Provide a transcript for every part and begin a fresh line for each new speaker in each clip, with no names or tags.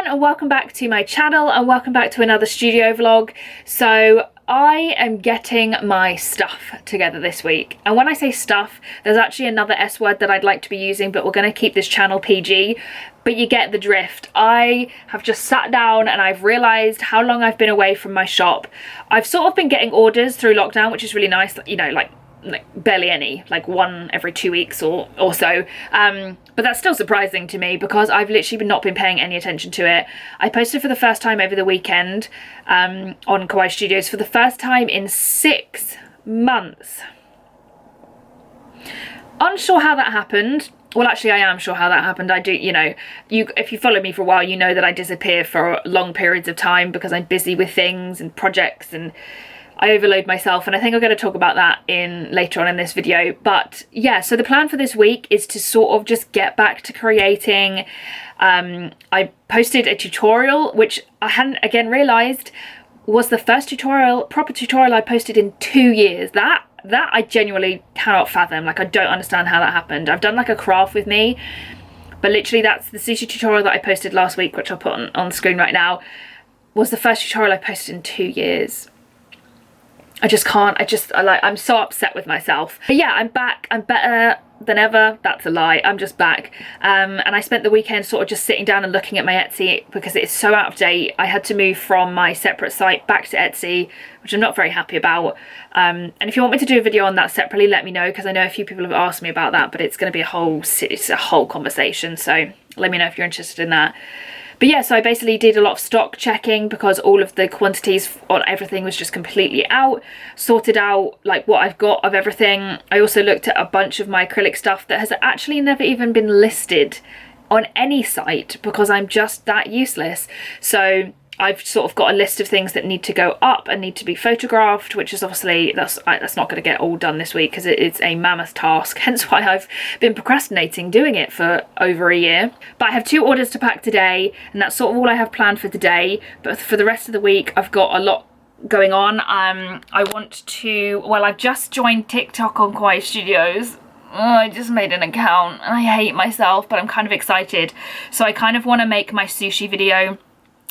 and welcome back to my channel and welcome back to another studio vlog. So I am getting my stuff together this week, and when I say stuff, there's actually another S word that I'd like to be using, but we're going to keep this channel PG, but you get the drift. I have just sat down and I've realised how long I've been away from my shop. I've sort of been getting orders through lockdown, which is really nice, you know, like barely any, like one every 2 weeks or so, but that's still surprising to me because I've literally not been paying any attention to it. I posted for the first time over the weekend on Kawaii Studios for the first time in 6 months. Unsure how that happened. Well, actually I am sure how that happened. I do, you know, if you follow me for a while, you know that I disappear for long periods of time because I'm busy with things and projects and I overload myself, and I think I'm going to talk about that later on in this video. But yeah, so the plan for this week is to sort of just get back to creating. I posted a tutorial, which I hadn't again realised was the first proper tutorial I posted in 2 years. That I genuinely cannot fathom. Like, I don't understand how that happened. I've done like a craft with me, but literally that's the sushi tutorial that I posted last week, which I'll put on the screen right now, was the first tutorial I posted in 2 years. I just can't, I'm so upset with myself. But yeah, I'm back, I'm better than ever. That's a lie, I'm just back. And I spent the weekend sort of just sitting down and looking at my Etsy because it's so out of date. I had to move from my separate site back to Etsy, which I'm not very happy about. And if you want me to do a video on that separately, let me know, because I know a few people have asked me about that, but it's going to be it's a whole conversation. So let me know if you're interested in that. But yeah, so I basically did a lot of stock checking because all of the quantities on everything was just completely out. Sorted out like what I've got of everything. I also looked at a bunch of my acrylic stuff that has actually never even been listed on any site because I'm just that useless. So I've sort of got a list of things that need to go up and need to be photographed, which is obviously, that's not going to get all done this week because it's a mammoth task, hence why I've been procrastinating doing it for over a year. But I have 2 orders to pack today, and that's sort of all I have planned for today. But for the rest of the week, I've got a lot going on. I've just joined TikTok on Kawaii Studios. I just made an account and I hate myself, but I'm kind of excited. So I kind of want to make my sushi video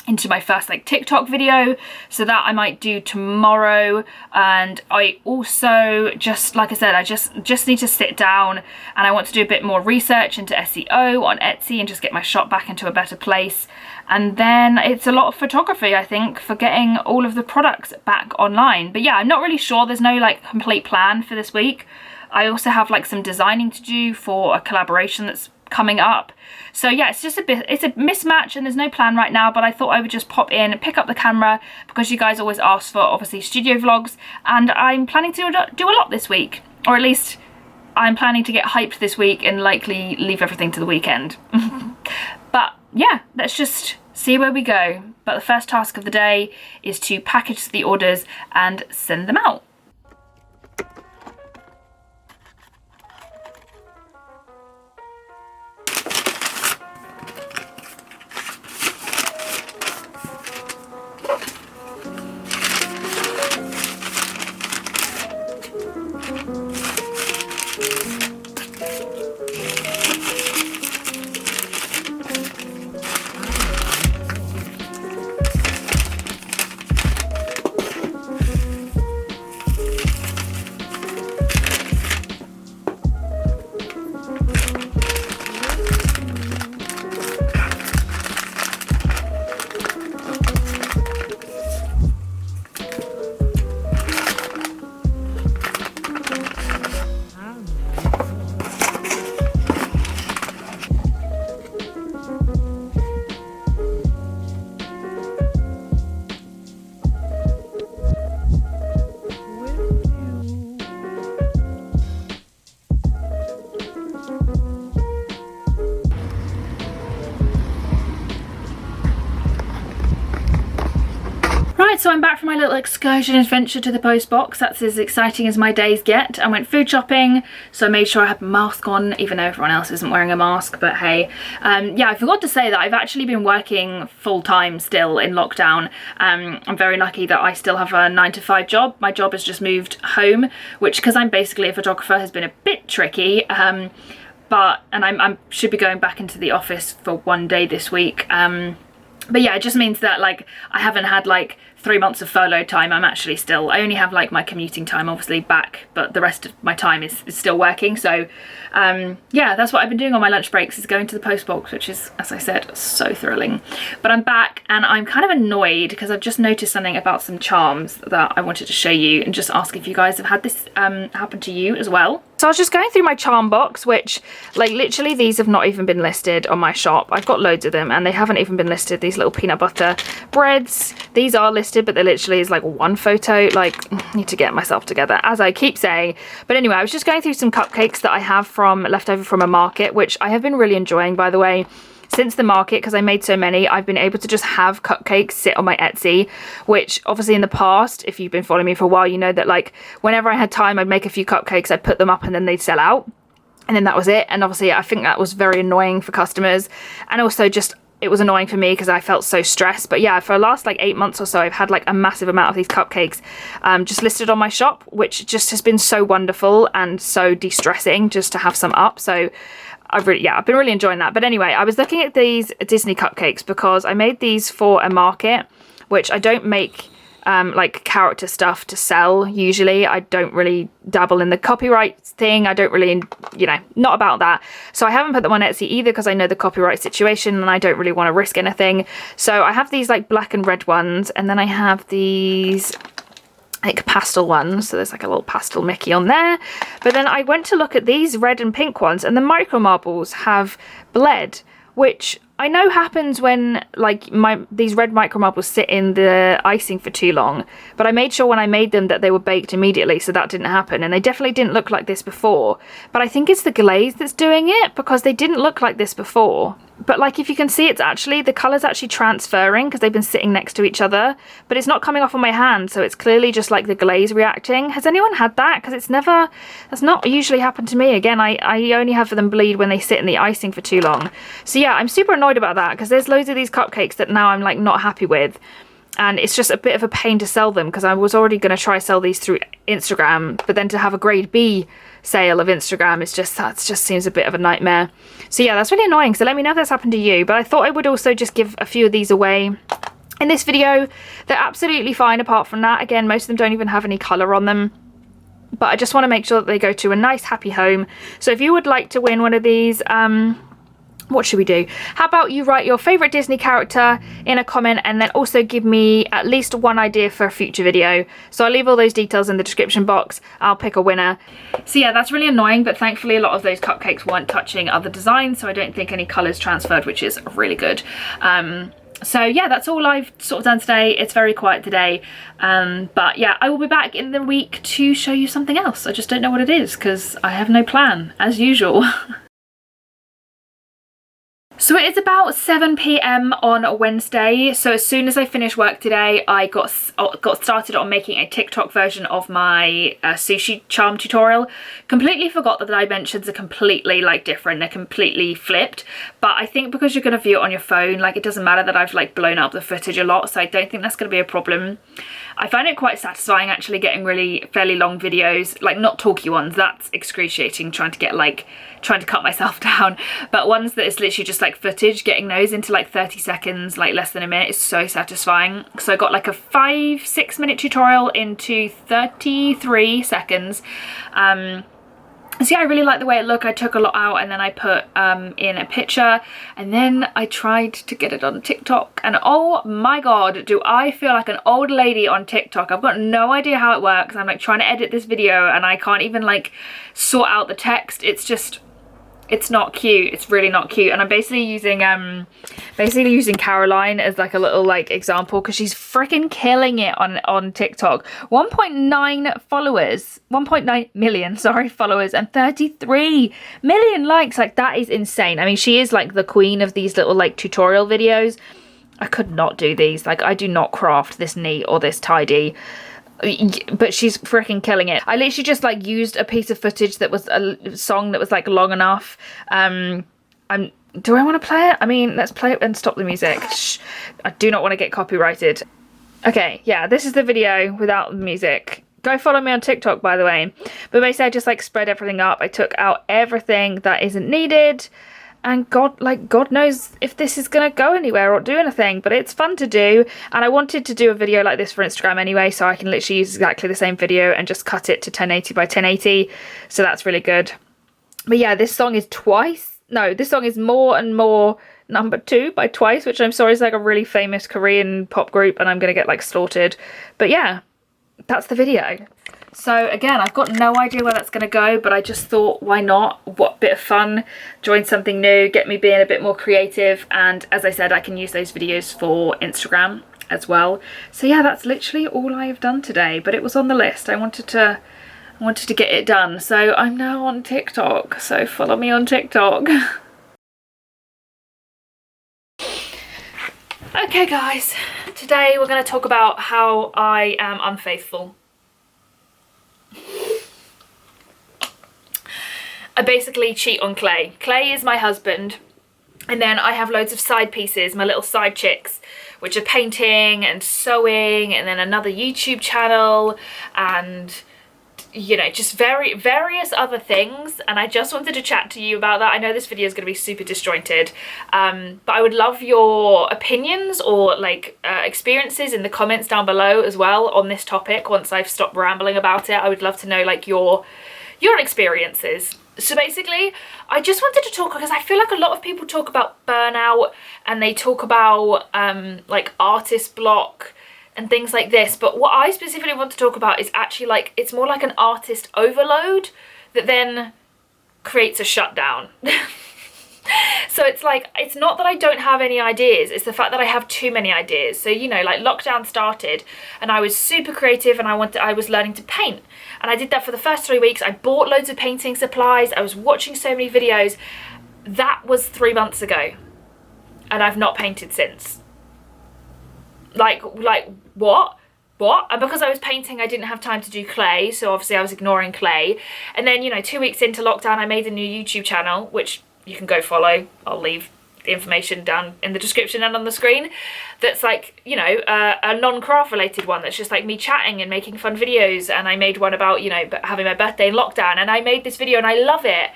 into my first like TikTok video, so that I might do tomorrow. And I also, just like I said, I just need to sit down and I want to do a bit more research into SEO on Etsy and just get my shop back into a better place. And then it's a lot of photography, I think, for getting all of the products back online. But yeah, I'm not really sure. There's no like complete plan for this week. I also have like some designing to do for a collaboration that's coming up. So yeah, it's a mismatch and there's no plan right now, but I thought I would just pop in and pick up the camera because you guys always ask for obviously studio vlogs, and I'm planning to do a lot this week, or at least I'm planning to get hyped this week and likely leave everything to the weekend. But yeah, let's just see where we go. But the first task of the day is to package the orders and send them out. So I'm back from my little excursion adventure to the post box. That's as exciting as my days get. I went food shopping, so I made sure I had a mask on, even though everyone else isn't wearing a mask, but hey. Yeah, I forgot to say that I've actually been working full-time still in lockdown. I'm very lucky that I still have a 9-to-5 job. My job has just moved home, which, because I'm basically a photographer, has been a bit tricky. But I should be going back into the office for 1 day this week. But yeah, it just means that like I haven't had like 3 months of furlough time. I only have like my commuting time obviously back, but the rest of my time is still working. So yeah, that's what I've been doing on my lunch breaks, is going to the post box, which is, as I said, so thrilling. But I'm back and I'm kind of annoyed because I've just noticed something about some charms that I wanted to show you and just ask if you guys have had this happen to you as well. So I was just going through my charm box, which like literally these have not even been listed on my shop. I've got loads of them and they haven't even been listed. These little peanut butter breads, these are listed, but there literally is like one photo. Like, I need to get myself together, as I keep saying. But anyway, I was just going through some cupcakes that I have from leftover from a market, which I have been really enjoying, by the way. Since the market, because I made so many, I've been able to just have cupcakes sit on my Etsy, which obviously in the past, if you've been following me for a while, you know that like whenever I had time, I'd make a few cupcakes, I'd put them up and then they'd sell out. And then that was it. And obviously I think that was very annoying for customers. And also just, it was annoying for me because I felt so stressed. But yeah, for the last like 8 months or so, I've had like a massive amount of these cupcakes just listed on my shop, which just has been so wonderful and so de-stressing just to have some up. So I've been really enjoying that. But anyway, I was looking at these Disney cupcakes because I made these for a market, which I don't make like character stuff to sell usually. I don't really dabble in the copyright thing. I don't really, you know, not about that. So I haven't put them on Etsy either because I know the copyright situation and I don't really want to risk anything. So I have these like black and red ones, and then I have these like pastel ones, so there's like a little pastel Mickey on there. But then I went to look at these red and pink ones, and the micro marbles have bled, which I know happens when like these red micro marbles sit in the icing for too long, but I made sure when I made them that they were baked immediately, so that didn't happen. And they definitely didn't look like this before, but I think it's the glaze that's doing it, because they didn't look like this before. But like, if you can see, it's actually, the colour's actually transferring because they've been sitting next to each other, but it's not coming off on my hand, so it's clearly just like the glaze reacting. Has anyone had that? Because that's not usually happened to me. Again, I only have them bleed when they sit in the icing for too long. So yeah, I'm super annoyed about that because there's loads of these cupcakes that now I'm like not happy with. And it's just a bit of a pain to sell them because I was already going to try sell these through Instagram, but then to have a grade B sale of Instagram is just, that just seems a bit of a nightmare. So yeah, that's really annoying. So let me know if that's happened to you. But I thought I would also just give a few of these away in this video. They're absolutely fine apart from that. Again, most of them don't even have any colour on them, but I just want to make sure that they go to a nice happy home. So if you would like to win one of these, what should we do? How about you write your favourite Disney character in a comment and then also give me at least one idea for a future video. So I'll leave all those details in the description box. I'll pick a winner. So yeah, that's really annoying, but thankfully a lot of those cupcakes weren't touching other designs, so I don't think any colours transferred, which is really good. So yeah, that's all I've sort of done today. It's very quiet today, but yeah, I will be back in the week to show you something else. I just don't know what it is because I have no plan, as usual. So it is about 7 p.m. on a Wednesday. So as soon as I finished work today, I got started on making a TikTok version of my sushi charm tutorial. Completely forgot that the dimensions are completely like different. They're completely flipped. But I think because you're going to view it on your phone, like it doesn't matter that I've like blown up the footage a lot. So I don't think that's going to be a problem. I find it quite satisfying actually getting really fairly long videos, like not talky ones. That's excruciating trying to cut myself down, but ones that is literally just like footage, getting those into like 30 seconds, like less than a minute, is so satisfying. So I got like a 5-6 minute tutorial into 33 seconds. So yeah, I really like the way it looked. I took a lot out and then I put in a picture, and then I tried to get it on TikTok, and oh my god, do I feel like an old lady on TikTok. I've got no idea how it works. I'm like trying to edit this video and I can't even like sort out the text. It's not cute. It's really not cute. And I'm basically using Caroline as like a little like example because she's freaking killing it on TikTok. 1.9 million followers and 33 million likes. Like, that is insane. I mean, she is like the queen of these little like tutorial videos. I could not do these. Like, I do not craft this neat or this tidy, but she's freaking killing it. I literally just like used a piece of footage that was a song that was like long enough. Do I want to play it? I mean, let's play it and stop the music. Shh. I do not want to get copyrighted. Okay, yeah, this is the video without the music. Go follow me on TikTok, by the way. But basically I just like spread everything up. I took out everything that isn't needed. and God knows if this is gonna go anywhere or do anything, but it's fun to do. And I wanted to do a video like this for Instagram anyway, so I can literally use exactly the same video and just cut it to 1080 by 1080, so that's really good. But yeah, this song is this song is More and More number 2 by Twice, which I'm sorry is like a really famous Korean pop group, and I'm gonna get like slaughtered. But yeah, that's the video. So again, I've got no idea where that's going to go, but I just thought, why not? What bit of fun, join something new, get me being a bit more creative. And as I said, I can use those videos for Instagram as well. So yeah, that's literally all I have done today, but it was on the list. I wanted to get it done. So I'm now on TikTok, so follow me on TikTok. Okay guys, today we're going to talk about how I am unfaithful. I basically cheat on Clay. Clay is my husband, and then I have loads of side pieces, my little side chicks, which are painting and sewing, and then another YouTube channel, and you know, just various other things. And I just wanted to chat to you about that. I know this video is going to be super disjointed, but I would love your opinions or like experiences in the comments down below as well on this topic. Once I've stopped rambling about it, I would love to know like your experiences. So basically, I just wanted to talk because I feel like a lot of people talk about burnout, and they talk about like artist block and things like this, but what I specifically want to talk about is actually like, it's more like an artist overload that then creates a shutdown. So it's like, it's not that I don't have any ideas, it's the fact that I have too many ideas. So, you know, like lockdown started and I was super creative, and I was learning to paint, and I did that for the first 3 weeks. I bought loads of painting supplies, I was watching so many videos. That was 3 months ago, and I've not painted since. Like what? And because I was painting, I didn't have time to do clay, so obviously I was ignoring clay. And then, you know, 2 weeks into lockdown, I made a new YouTube channel, which you can go follow. I'll leave the information down in the description and on the screen. That's like, you know, a non-craft related one that's just like me chatting and making fun videos. And I made one about, you know, having my birthday in lockdown, and I made this video and I love it.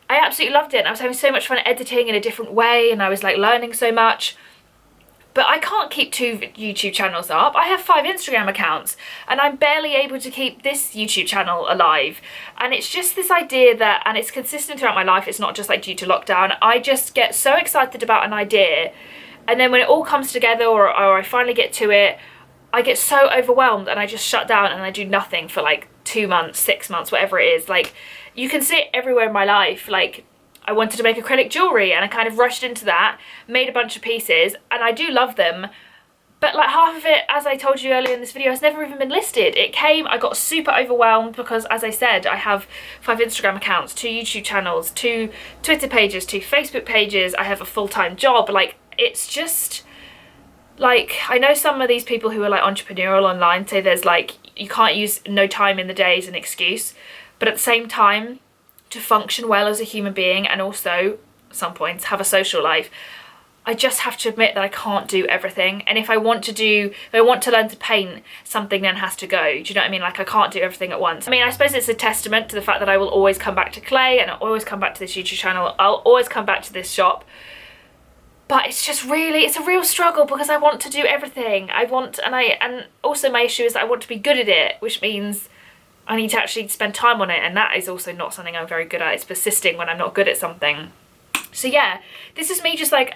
I absolutely loved it, and I was having so much fun editing in a different way, and I was like learning so much. But I can't keep 2 YouTube channels up. I have 5 Instagram accounts, and I'm barely able to keep this YouTube channel alive. And it's just this idea that, and it's consistent throughout my life, it's not just like due to lockdown, I just get so excited about an idea, and then when it all comes together, or I finally get to it, I get so overwhelmed and I just shut down and I do nothing for like 2 months, 6 months, whatever it is. Like, you can see it everywhere in my life. Like, I wanted to make acrylic jewellery, and I kind of rushed into that, made a bunch of pieces, and I do love them, but like half of it, as I told you earlier in this video, has never even been listed. It came, I got super overwhelmed because, as I said, I have 5 Instagram accounts, 2 YouTube channels, 2 Twitter pages, 2 Facebook pages, I have a full-time job. Like, it's just, like, I know some of these people who are like entrepreneurial online say there's like, you can't use no time in the day as an excuse, but at the same time, to function well as a human being, and also at some points have a social life, I just have to admit that I can't do everything. And if I want to learn to paint, something then has to go. Do you know what I mean? Like, I can't do everything at once. I mean, I suppose it's a testament to the fact that I will always come back to clay, and I'll always come back to this YouTube channel, I'll always come back to this shop. But it's just really, it's a real struggle because I want to do everything. And also my issue is that I want to be good at it, which means I need to actually spend time on it, and that is also not something I'm very good at. It's persisting when I'm not good at something. So yeah, this is me just like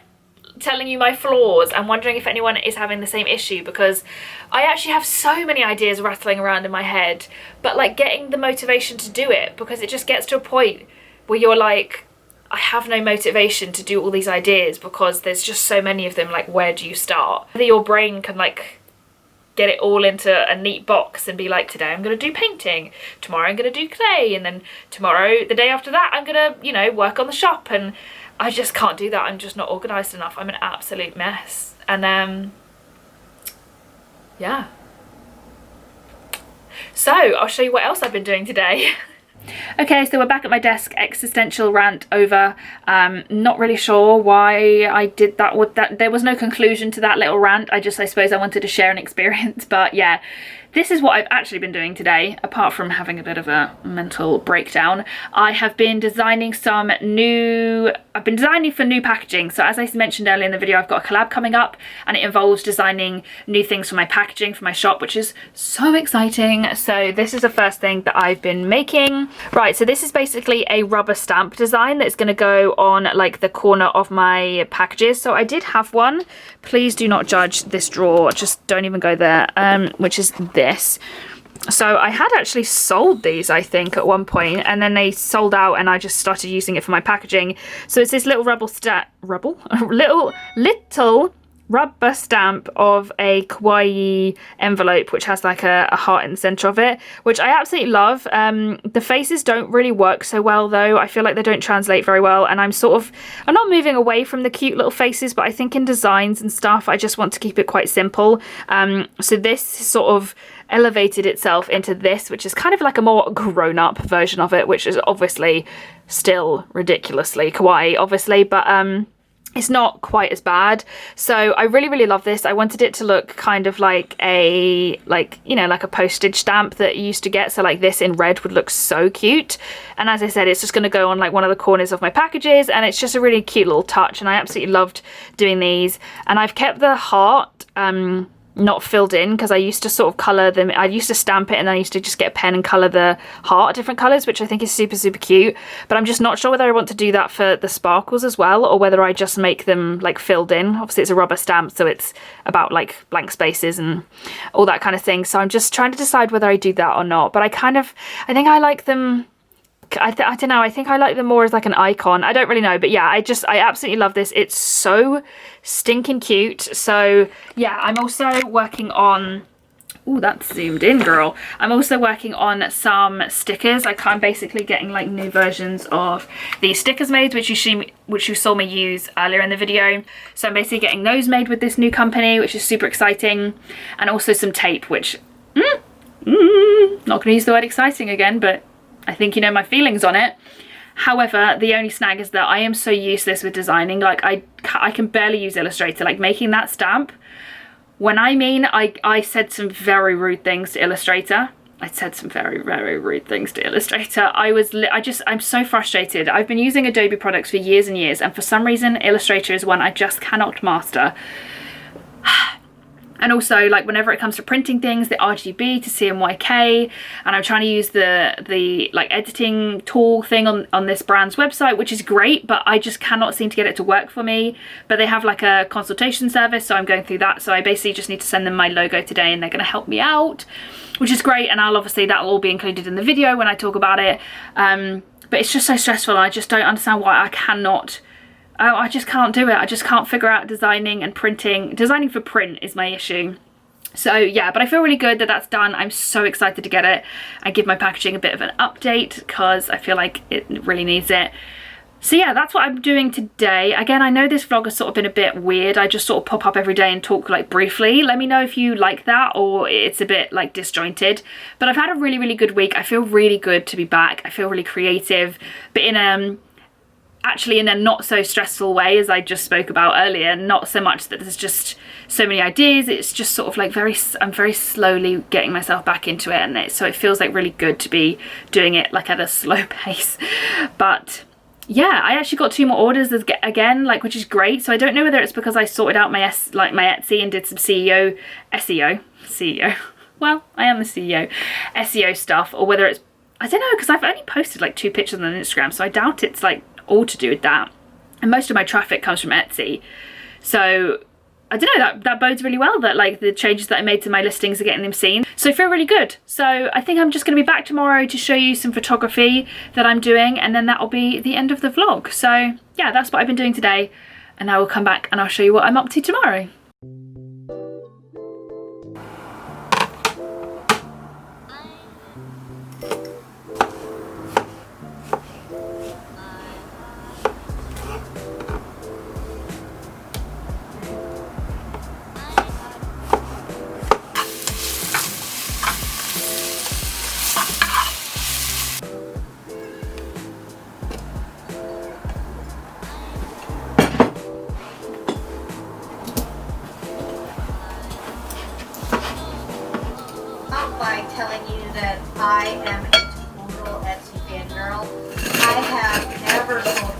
telling you my flaws and wondering if anyone is having the same issue, because I actually have so many ideas rattling around in my head, but like getting the motivation to do it, because it just gets to a point where you're like, I have no motivation to do all these ideas because there's just so many of them. Like, where do you start? Whether your brain can like get it all into a neat box and be like, today I'm going to do painting, tomorrow I'm going to do clay, and then tomorrow, the day after that, I'm going to, you know, work on the shop. And I just can't do that. I'm just not organised enough. I'm an absolute mess. And yeah. So I'll show you what else I've been doing today. Okay, so we're back at my desk. Existential rant over. Not really sure why I did that. There was no conclusion to that little rant. I suppose I wanted to share an experience. But yeah, this is what I've actually been doing today, apart from having a bit of a mental breakdown. I have been designing I've been designing for new packaging. So as I mentioned earlier in the video, I've got a collab coming up and it involves designing new things for my packaging for my shop, which is so exciting. So this is the first thing that I've been making. Right, so this is basically a rubber stamp design that's going to go on like the corner of my packages. So I did have one. Please do not judge this drawer, just don't even go there, which is this. So I had actually sold these, I think, at one point, and then they sold out and I just started using it for my packaging. So it's this little little rubber stamp of a kawaii envelope, which has like a heart in the center of it, which I absolutely love. The faces don't really work so well though. I feel like they don't translate very well, and I'm not moving away from the cute little faces, but I think in designs and stuff I just want to keep it quite simple. So this sort of elevated itself into this, which is kind of like a more grown-up version of it, which is obviously still ridiculously kawaii, obviously, but it's not quite as bad. So I really love this. I wanted it to look kind of like a like a postage stamp that you used to get. So like this in red would look so cute. And as I said, it's just going to go on like one of the corners of my packages, and it's just a really cute little touch, and I absolutely loved doing these. And I've kept the heart not filled in because I used to sort of colour them. I used to stamp it and then I used to just get a pen and colour the heart different colours, which I think is super cute. But I'm just not sure whether I want to do that for the sparkles as well, or whether I just make them like filled in. Obviously it's a rubber stamp, so it's about like blank spaces and all that kind of thing. So I'm just trying to decide whether I do that or not. But I think I like them. I don't know, I think I like them more as like an icon. I don't really know, but yeah, I absolutely love this. It's so stinking cute. So yeah, I'm also working on, oh, that's zoomed in, girl. I'm also working on some stickers. I'm basically getting like new versions of these stickers made, which you saw me use earlier in the video. So I'm basically getting those made with this new company, which is super exciting. And also some tape, which, not gonna use the word exciting again, but I think you know my feelings on it. However, the only snag is that I am so useless with designing. Like I can barely use Illustrator. Like making that stamp, when I said some very rude things to Illustrator. I'm so frustrated. I've been using Adobe products for years and years, and for some reason Illustrator is one I just cannot master. And also, like, whenever it comes to printing things, the RGB to CMYK, and I'm trying to use the like editing tool thing on this brand's website, which is great, but I just cannot seem to get it to work for me. But they have like a consultation service, so I'm going through that. So I basically just need to send them my logo today, and they're going to help me out, which is great. And that'll all be included in the video when I talk about it. But it's just so stressful. I just don't understand why I cannot. I just can't do it. I just can't figure out designing and printing. Designing for print is my issue. So yeah, but I feel really good that that's done. I'm so excited to get it and give my packaging a bit of an update because I feel like it really needs it. So yeah, that's what I'm doing today. Again, I know this vlog has sort of been a bit weird. I just sort of pop up every day and talk like briefly. Let me know if you like that or it's a bit like disjointed. But I've had a really good week. I feel really good to be back. I feel really creative, but actually in a not so stressful way, as I just spoke about earlier. Not so much that there's just so many ideas, it's just sort of like I'm very slowly getting myself back into it, and so it feels like really good to be doing it like at a slow pace. But yeah, I actually got 2 more orders again, like, which is great. So I don't know whether it's because I sorted out my Etsy and did some SEO. Well, I am the CEO. SEO stuff, or whether it's, I don't know, because I've only posted like 2 pictures on Instagram, so I doubt it's like all to do with that. And most of my traffic comes from Etsy. So I don't know, that bodes really well that like the changes that I made to my listings are getting them seen. So I feel really good. So I think I'm just going to be back tomorrow to show you some photography that I'm doing, and then that'll be the end of the vlog. So yeah, that's what I've been doing today, and I will come back and I'll show you what I'm up to tomorrow.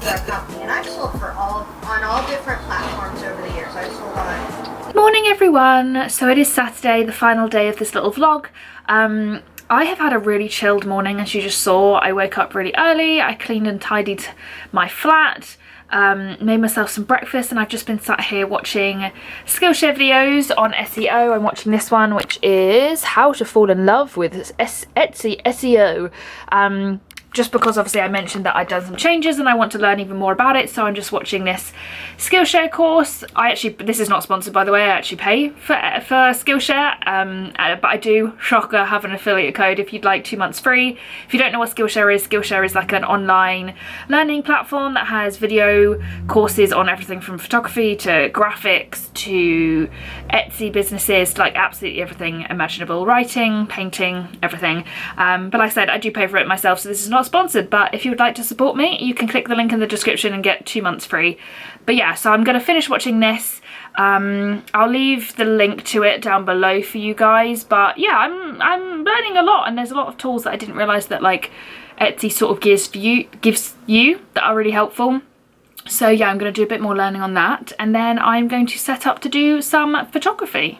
our company, and I've sold on all different platforms over the years. I've sold on.
Morning everyone. So it is Saturday, the final day of this little vlog. I have had a really chilled morning, as you just saw. I woke up really early, I cleaned and tidied my flat, made myself some breakfast, and I've just been sat here watching Skillshare videos on SEO. I'm watching this one, which is How to Fall in Love with Etsy SEO. Just because obviously I mentioned that I'd done some changes and I want to learn even more about it, so I'm just watching this Skillshare course. This is not sponsored, by the way. I actually pay for Skillshare, but I do, shocker, have an affiliate code if you'd like 2 months free. If you don't know what Skillshare is like an online learning platform that has video courses on everything from photography to graphics to Etsy businesses, to like absolutely everything imaginable, writing, painting, everything. But like I said, I do pay for it myself, so this is not sponsored, but if you would like to support me, you can click the link in the description and get 2 months free. But yeah, so I'm going to finish watching this. I'll leave the link to it down below for you guys, but yeah, I'm learning a lot, and there's a lot of tools that I didn't realize that like Etsy sort of gives you that are really helpful. So yeah, I'm going to do a bit more learning on that, and then I'm going to set up to do some photography.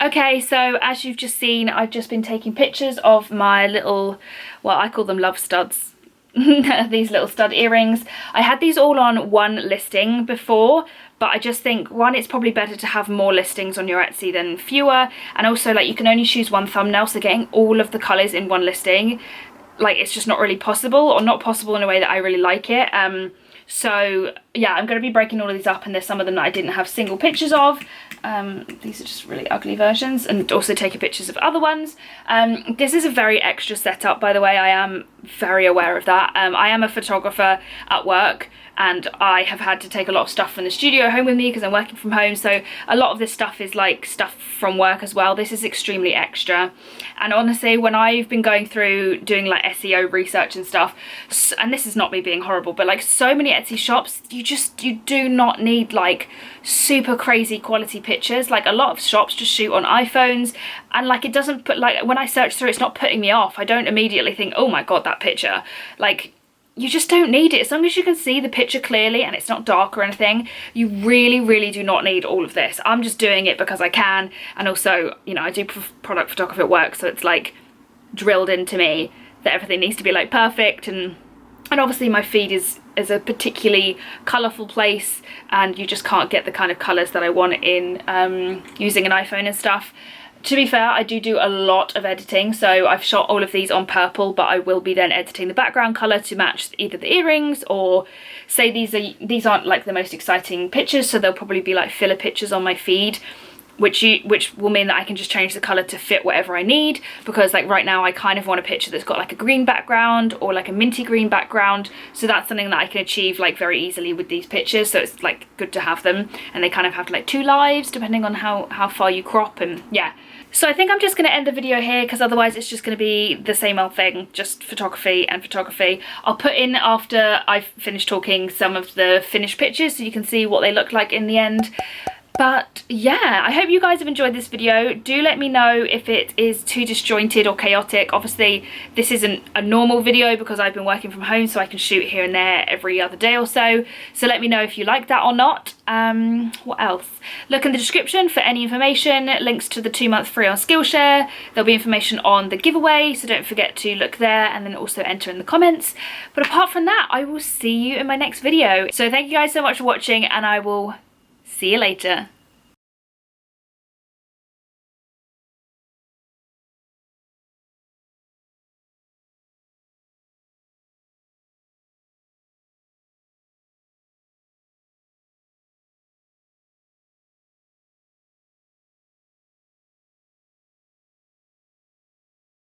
Okay, so as you've just seen, I've just been taking pictures of my little, well, I call them love studs, these little stud earrings. I had these all on one listing before, but I just think, one, it's probably better to have more listings on your Etsy than fewer, and also like you can only choose one thumbnail, so getting all of the colours in one listing, like it's just not really possible, or not possible in a way that I really like it. So yeah, I'm going to be breaking all of these up, and there's some of them that I didn't have single pictures of. These are just really ugly versions, and also taking pictures of other ones. This is a very extra setup, by the way. I am very aware of that. I am a photographer at work, and I have had to take a lot of stuff from the studio home with me because I'm working from home, so a lot of this stuff is like stuff from work as well. This is extremely extra, and honestly, when I've been going through doing like SEO research and stuff, and this is not me being horrible, but like so many Etsy shops, you do not need like super crazy quality pictures. Like a lot of shops just shoot on iPhones, and like it doesn't put, like when I search through, it's not putting me off. I don't immediately think, oh my god, that picture. Like, you just don't need it. As long as you can see the picture clearly and it's not dark or anything, you really do not need all of this. I'm just doing it because I can, and also, you know, I do product photography at work, so it's like drilled into me that everything needs to be like perfect, and obviously my feed is a particularly colourful place, and you just can't get the kind of colours that I want in using an iPhone and stuff. To be fair, I do a lot of editing, so I've shot all of these on purple, but I will be then editing the background colour to match either the earrings, or say these aren't like the most exciting pictures, so they'll probably be like filler pictures on my feed, which will mean that I can just change the colour to fit whatever I need, because like right now I kind of want a picture that's got like a green background or like a minty green background, so that's something that I can achieve like very easily with these pictures, so it's like good to have them, and they kind of have like 2 lives depending on how far you crop, and yeah. So I think I'm just going to end the video here, because otherwise it's just going to be the same old thing, just photography and photography. I'll put in, after I've finished talking, some of the finished pictures so you can see what they look like in the end. But yeah, I hope you guys have enjoyed this video. Do let me know if it is too disjointed or chaotic. Obviously, this isn't a normal video because I've been working from home, so I can shoot here and there every other day or so. So let me know if you like that or not. What else? Look in the description for any information, links to the 2-month free on Skillshare. There'll be information on the giveaway, so don't forget to look there and then also enter in the comments. But apart from that, I will see you in my next video. So thank you guys so much for watching, and I will see you later.